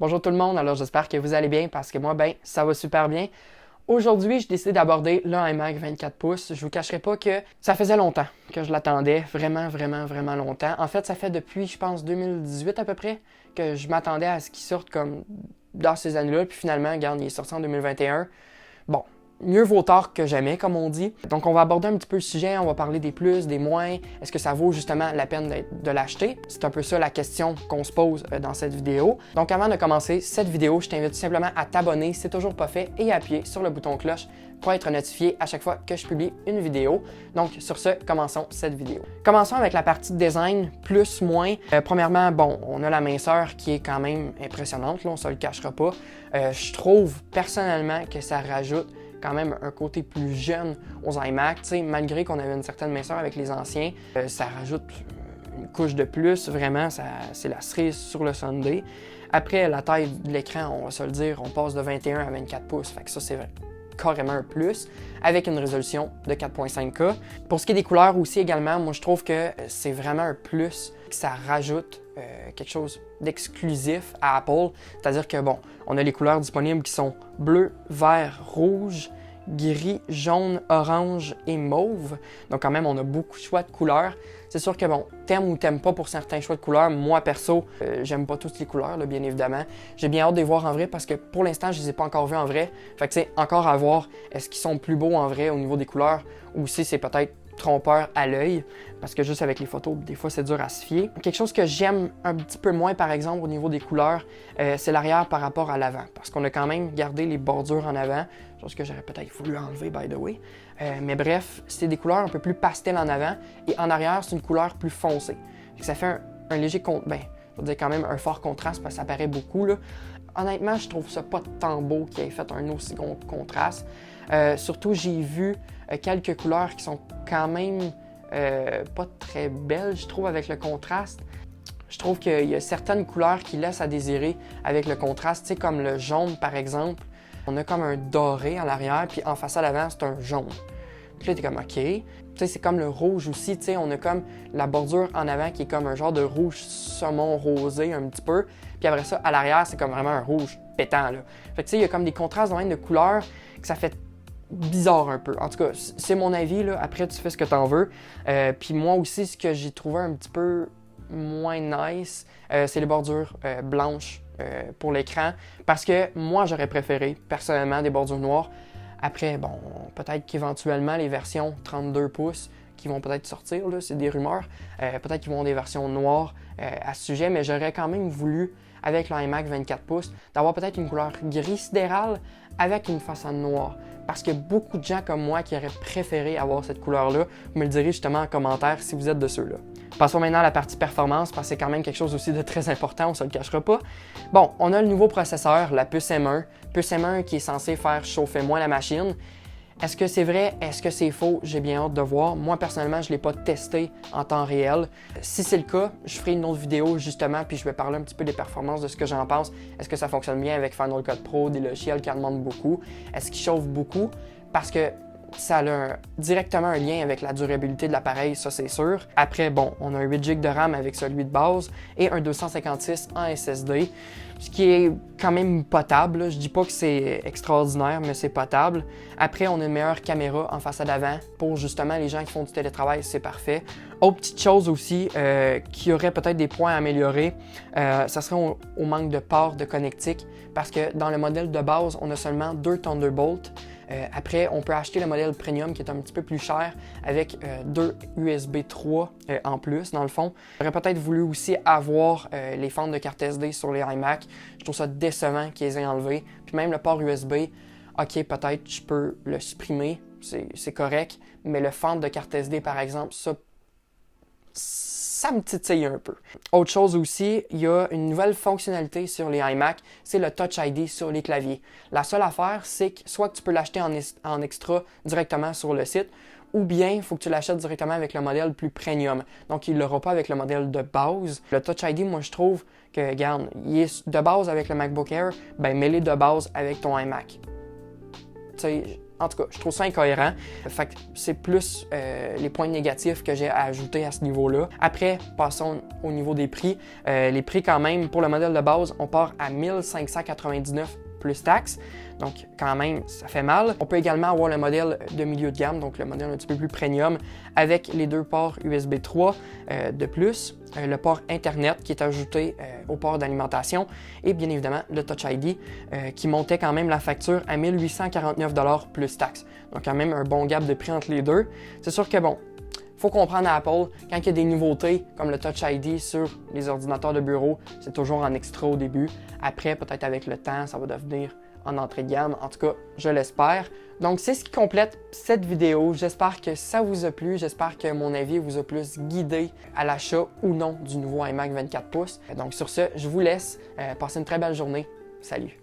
Bonjour tout le monde, alors j'espère que vous allez bien parce que moi, ça va super bien. Aujourd'hui, j'ai décidé d'aborder le iMac 24 pouces. Je vous cacherai pas que ça faisait longtemps que je l'attendais, vraiment longtemps. En fait, ça fait depuis, je pense, 2018 à peu près, que je m'attendais à ce qu'il sorte comme dans ces années-là. Puis finalement, regarde, il est sorti en 2021. Bon, mieux vaut tard que jamais, comme on dit. Donc, on va aborder un petit peu le sujet, on va parler des plus, des moins. Est-ce que ça vaut justement la peine de l'acheter? C'est un peu ça la question qu'on se pose dans cette vidéo. Donc, avant de commencer cette vidéo, je t'invite tout simplement à t'abonner si c'est toujours pas fait et à appuyer sur le bouton cloche pour être notifié à chaque fois que je publie une vidéo. Donc, sur ce, commençons cette vidéo. Commençons avec la partie design, plus, moins. Premièrement, bon, on a la minceur qui est quand même impressionnante, là, on se le cachera pas. Je trouve personnellement que ça rajoute quand même un côté plus jeune aux iMac, malgré qu'on avait une certaine minceur avec les anciens, ça rajoute une couche de plus, vraiment, c'est la cerise sur le sundae. Après, la taille de l'écran, on va se le dire, on passe de 21 à 24 pouces, fait que ça c'est vrai, carrément un plus, avec une résolution de 4.5K. Pour ce qui est des couleurs aussi également, moi je trouve que c'est vraiment un plus, que ça rajoute quelque chose d'exclusif à Apple, c'est-à-dire que bon, on a les couleurs disponibles qui sont bleu, vert, rouge, gris, jaune, orange et mauve. Donc quand même, on a beaucoup de choix de couleurs. C'est sûr que bon, t'aimes ou t'aimes pas pour certains choix de couleurs. Moi, perso, j'aime pas toutes les couleurs, là, bien évidemment. J'ai bien hâte de les voir en vrai parce que pour l'instant, je les ai pas encore vus en vrai. Fait que c'est encore à voir, est-ce qu'ils sont plus beaux en vrai au niveau des couleurs ou si c'est peut-être trompeur à l'œil, parce que juste avec les photos, des fois, c'est dur à se fier. Quelque chose que j'aime un petit peu moins, par exemple, au niveau des couleurs, c'est l'arrière par rapport à l'avant, parce qu'on a quand même gardé les bordures en avant, chose que j'aurais peut-être voulu enlever, by the way. Mais bref, c'est des couleurs un peu plus pastel en avant, et en arrière, c'est une couleur plus foncée. Ça fait un léger, je veux dire quand même un fort contraste, parce que ça paraît beaucoup, là. Honnêtement, je trouve ça pas tant beau qu'il ait fait un aussi gros contraste. Surtout, j'ai vu quelques couleurs qui sont quand même pas très belles, je trouve, avec le contraste. Je trouve qu'il y a certaines couleurs qui laissent à désirer avec le contraste, tu sais, comme le jaune, par exemple. On a comme un doré à l'arrière, puis en face à l'avant, c'est un jaune. Puis là, t'es comme, OK. Tu sais, c'est comme le rouge aussi, tu sais, on a comme la bordure en avant qui est comme un genre de rouge saumon rosé un petit peu. Puis après ça, à l'arrière, c'est comme vraiment un rouge pétant, là. Fait que tu sais, il y a comme des contrastes de couleurs que ça fait bizarre un peu. En tout cas, c'est mon avis, là. Après, tu fais ce que t'en veux. Puis moi aussi, ce que j'ai trouvé un petit peu moins nice, c'est les bordures blanches pour l'écran. Parce que moi, j'aurais préféré, personnellement, des bordures noires. Après, bon, peut-être qu'éventuellement, les versions 32 pouces qui vont peut-être sortir, là, c'est des rumeurs, peut-être qu'ils vont avoir des versions noires à ce sujet, mais j'aurais quand même voulu, avec l'iMac 24 pouces, d'avoir peut-être une couleur gris sidéral avec une façade noire. Parce qu'il y a beaucoup de gens comme moi qui auraient préféré avoir cette couleur-là. Vous me le direz justement en commentaire si vous êtes de ceux-là. Passons maintenant à la partie performance, parce que c'est quand même quelque chose aussi de très important, on ne se le cachera pas. Bon, on a le nouveau processeur, la puce M1. Puce M1 qui est censée faire chauffer moins la machine. Est-ce que c'est vrai? Est-ce que c'est faux? J'ai bien hâte de voir. Moi, personnellement, je ne l'ai pas testé en temps réel. Si c'est le cas, je ferai une autre vidéo justement, puis je vais parler un petit peu des performances, de ce que j'en pense. Est-ce que ça fonctionne bien avec Final Cut Pro, des logiciels qui en demandent beaucoup? Est-ce qu'il chauffe beaucoup? Parce que ça a directement un lien avec la durabilité de l'appareil, ça c'est sûr. Après, bon, on a un 8 GB de RAM avec celui de base et un 256 en SSD, ce qui est quand même potable, là. Je dis pas que c'est extraordinaire, mais c'est potable. Après, on a une meilleure caméra en façade avant pour justement les gens qui font du télétravail, c'est parfait. Autre petite chose aussi qui aurait peut-être des points à améliorer, ça serait au manque de ports de connectique, parce que dans le modèle de base, on a seulement 2 Thunderbolt. Après, on peut acheter le modèle Premium qui est un petit peu plus cher avec 2 USB 3 en plus, dans le fond. J'aurais peut-être voulu aussi avoir les fentes de carte SD sur les iMac. Je trouve ça décevant qu'ils les aient enlevés. Puis même le port USB, OK, peut-être je peux le supprimer, c'est correct, mais le fente de carte SD, par exemple, ça me titille un peu. Autre chose aussi, il y a une nouvelle fonctionnalité sur les iMac, c'est le Touch ID sur les claviers. La seule affaire, c'est que soit que tu peux l'acheter en extra directement sur le site, ou bien il faut que tu l'achètes directement avec le modèle plus premium. Donc, il ne l'aura pas avec le modèle de base. Le Touch ID, moi, je trouve que, regarde, il est de base avec le MacBook Air, ben mets-le de base avec ton iMac. Tu sais, En tout cas, je trouve ça incohérent. Fait que c'est plus les points négatifs que j'ai à ajouter à ce niveau-là. Après, passons au niveau des prix. Les prix quand même, pour le modèle de base, on part à 1599 plus taxes. Donc, quand même, ça fait mal. On peut également avoir le modèle de milieu de gamme, donc le modèle un petit peu plus premium, avec les 2 ports USB 3 de plus, le port Internet qui est ajouté au port d'alimentation et bien évidemment le Touch ID qui montait quand même la facture à 1849 $ plus taxes. Donc, quand même un bon gap de prix entre les deux. C'est sûr que bon, faut comprendre à Apple, quand il y a des nouveautés comme le Touch ID sur les ordinateurs de bureau, c'est toujours en extra au début. Après, peut-être avec le temps, ça va devenir en entrée de gamme. En tout cas, je l'espère. Donc, c'est ce qui complète cette vidéo. J'espère que ça vous a plu. J'espère que mon avis vous a plus guidé à l'achat ou non du nouveau iMac 24 pouces. Donc, sur ce, je vous laisse. Passez une très belle journée. Salut!